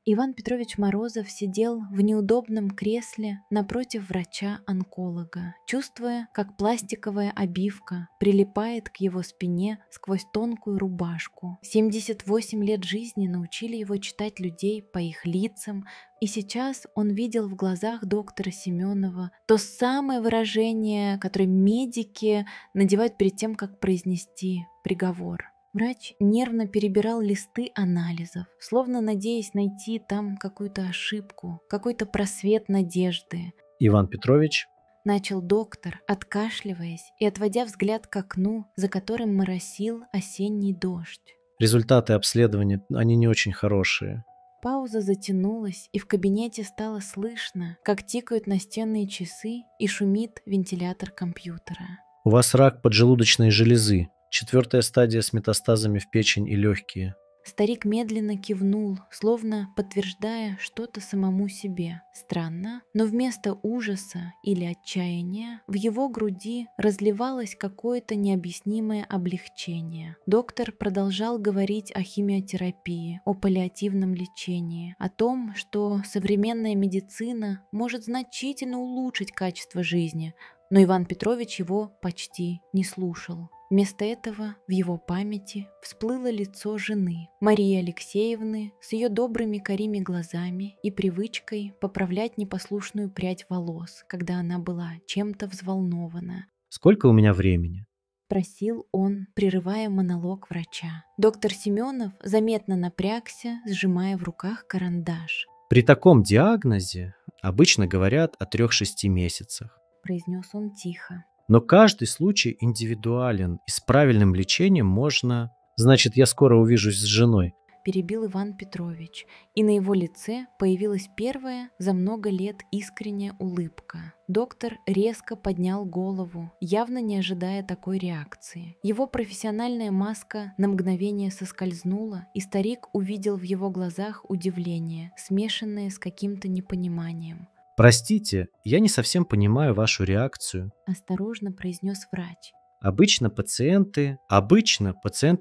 Иван Петрович Морозов сидел в неудобном кресле напротив врача-онколога, чувствуя, как пластиковая обивка прилипает к его спине сквозь тонкую рубашку. 78 лет жизни научили его читать людей по их лицам, и сейчас он видел в глазах доктора Семенова то самое выражение, которое медики надевают перед тем, как произнести приговор. Врач нервно перебирал листы анализов, словно надеясь найти там какую-то ошибку, какой-то просвет надежды. Иван Петрович, Начал доктор, откашливаясь и отводя взгляд к окну, за которым моросил осенний дождь. результаты обследования, они не очень хорошие. Пауза затянулась, и в кабинете стало слышно, как тикают настенные часы и шумит вентилятор компьютера. У вас рак поджелудочной железы, 4-я стадия с метастазами в печень и легкие. Старик медленно кивнул, словно подтверждая что-то самому себе. Странно, но вместо ужаса или отчаяния в его груди разливалось какое-то необъяснимое облегчение. Доктор продолжал говорить о химиотерапии, о паллиативном лечении, о том, что современная медицина может значительно улучшить качество жизни, но Иван Петрович его почти не слушал. Вместо этого в его памяти всплыло лицо жены, Марии Алексеевны, с ее добрыми карими глазами и привычкой поправлять непослушную прядь волос, когда она была чем-то взволнована. Сколько у меня времени? Просил он, прерывая монолог врача. Доктор Семенов заметно напрягся, сжимая в руках карандаш. При таком диагнозе обычно говорят о 3-6 месяцах. Произнес он тихо. Но каждый случай индивидуален, и с правильным лечением можно... Значит, я скоро увижусь с женой. Перебил Иван Петрович, и на его лице появилась первая за много лет искренняя улыбка. Доктор резко поднял голову, явно не ожидая такой реакции. Его профессиональная маска на мгновение соскользнула, и старик увидел в его глазах удивление, смешанное с каким-то непониманием. Простите, я не совсем понимаю вашу реакцию. Осторожно произнес врач. Обычно пациенты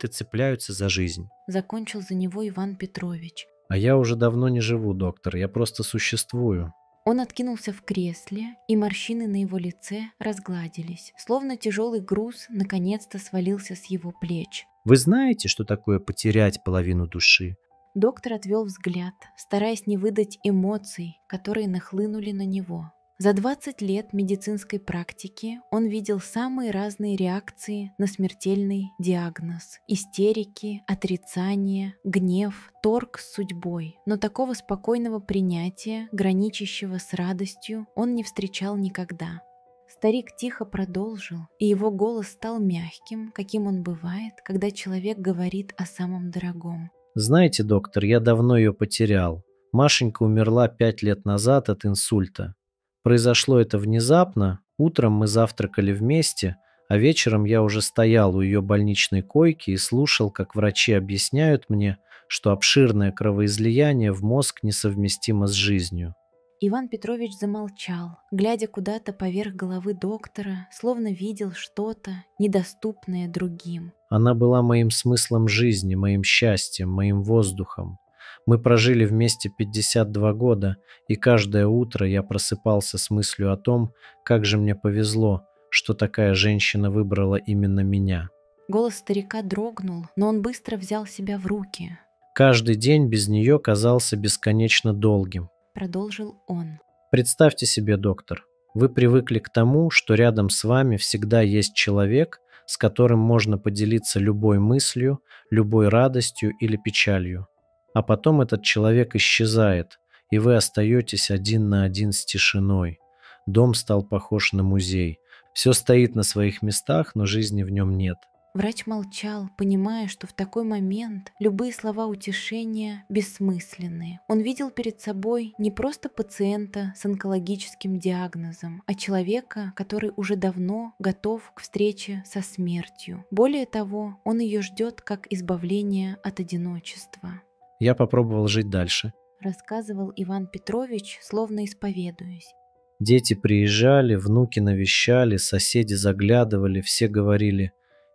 цепляются за жизнь. Закончил за него Иван Петрович. А я уже давно не живу, доктор, я просто существую. Он откинулся в кресле, и морщины на его лице разгладились, словно тяжелый груз наконец-то свалился с его плеч. Вы знаете, что такое потерять половину души? Доктор отвел взгляд, стараясь не выдать эмоций, которые нахлынули на него. За 20 лет медицинской практики он видел самые разные реакции на смертельный диагноз. Истерики, отрицание, гнев, торг с судьбой. Но такого спокойного принятия, граничащего с радостью, он не встречал никогда. Старик тихо продолжил, и его голос стал мягким, каким он бывает, когда человек говорит о самом дорогом. Знаете, доктор, я давно ее потерял. Машенька умерла 5 лет назад от инсульта. Произошло это внезапно, утром мы завтракали вместе, а вечером я уже стоял у ее больничной койки и слушал, как врачи объясняют мне, что обширное кровоизлияние в мозг несовместимо с жизнью. Иван Петрович замолчал, глядя куда-то поверх головы доктора, словно видел что-то, недоступное другим. Она была моим смыслом жизни, моим счастьем, моим воздухом. Мы прожили вместе 52 года, и каждое утро я просыпался с мыслью о том, как же мне повезло, что такая женщина выбрала именно меня. Голос старика дрогнул, но он быстро взял себя в руки. Каждый день без нее казался бесконечно долгим. Продолжил он. Представьте себе, доктор, вы привыкли к тому, что рядом с вами всегда есть человек, с которым можно поделиться любой мыслью, любой радостью или печалью. А потом этот человек исчезает, и вы остаетесь один на один с тишиной. Дом стал похож на музей. Все стоит на своих местах, но жизни в нем нет. Врач молчал, понимая, что в такой момент любые слова утешения бессмысленны. Он видел перед собой не просто пациента с онкологическим диагнозом, а человека, который уже давно готов к встрече со смертью. Более того, он ее ждет как избавление от одиночества. Я попробовал жить дальше. Рассказывал Иван Петрович, словно исповедуясь. Дети приезжали, внуки навещали, соседи заглядывали, все говорили: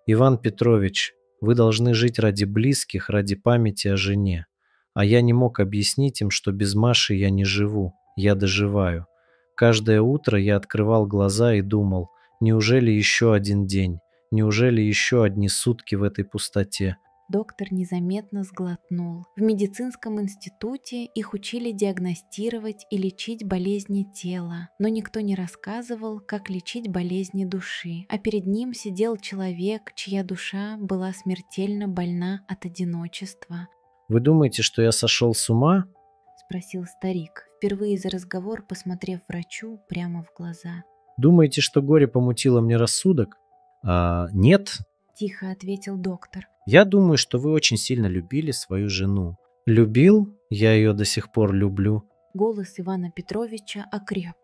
«Иван Петрович, вы должны жить ради близких, ради памяти о жене. А я не мог объяснить им, что без Маши я не живу, я доживаю. Каждое утро я открывал глаза и думал, неужели еще один день, неужели еще одни сутки в этой пустоте? Доктор незаметно сглотнул. В медицинском институте их учили диагностировать и лечить болезни тела, но никто не рассказывал, как лечить болезни души. А перед ним сидел человек, чья душа была смертельно больна от одиночества. Вы думаете, что я сошел с ума? Спросил старик, впервые за разговор посмотрев врачу прямо в глаза. Думаете, что горе помутило мне рассудок? Нет. Тихо ответил доктор. Я думаю, что вы очень сильно любили свою жену. Любил? Я ее до сих пор люблю. Голос Ивана Петровича окреп.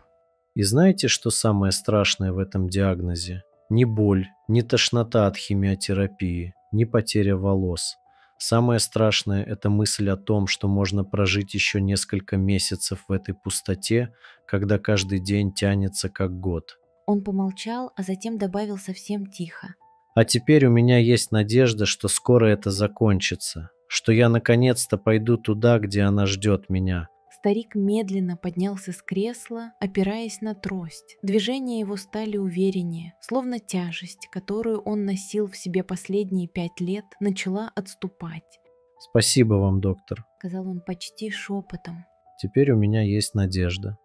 И знаете, что самое страшное в этом диагнозе? Не боль, не тошнота от химиотерапии, не потеря волос. Самое страшное – это мысль о том, что можно прожить еще несколько месяцев в этой пустоте, когда каждый день тянется как год. Он помолчал, а затем добавил совсем тихо. А теперь у меня есть надежда, что скоро это закончится, что я наконец-то пойду туда, где она ждет меня. Старик медленно поднялся с кресла, опираясь на трость. Движения его стали увереннее, словно тяжесть, которую он носил в себе последние 5 лет, начала отступать. Спасибо вам, доктор. Сказал он почти шепотом. Теперь у меня есть надежда.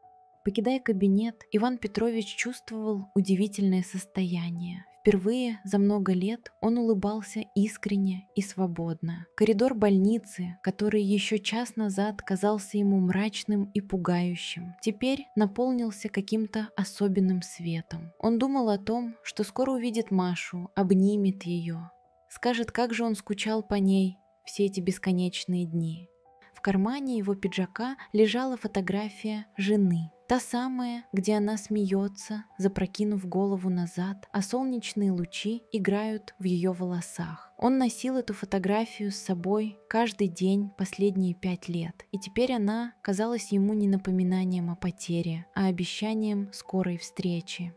Покидая кабинет, Иван Петрович чувствовал удивительное состояние. Впервые за много лет он улыбался искренне и свободно. Коридор больницы, который еще час назад казался ему мрачным и пугающим, теперь наполнился каким-то особенным светом. Он думал о том, что скоро увидит Машу, обнимет ее, скажет, как же он скучал по ней все эти бесконечные дни. В кармане его пиджака лежала фотография жены. Та самая, где она смеется, запрокинув голову назад, а солнечные лучи играют в ее волосах. Он носил эту фотографию с собой каждый день последние 5 лет, и теперь она казалась ему не напоминанием о потере, а обещанием скорой встречи.